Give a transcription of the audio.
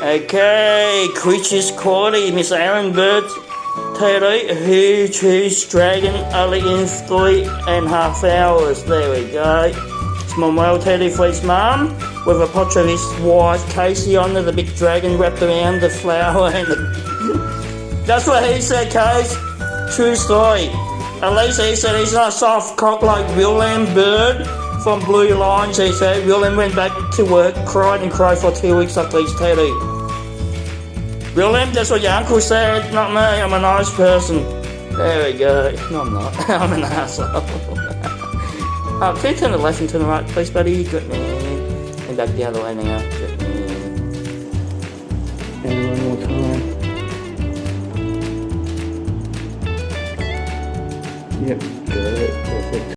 Okay, creatures quality, Miss Aaron Bird. Teddy, who choose dragon only in 3.5 hours. There we go. It's Manuel Teddy for his mum, with a portrait of his wife Casey on there, the big dragon wrapped around the flower and the... That's what he said, Case. True story. At least he said he's not soft cock like William Bird from Blue Lines. He said William went back to work, cried and cried for 2 weeks after his Teddy. William, that's what your uncle said, not me. I'm a nice person. There we go. No, I'm not. I'm an asshole. Oh, can you turn the left and turn the right, please, buddy? Good man. And back the other way now. Good man. And one more time. Yep, good. Perfect.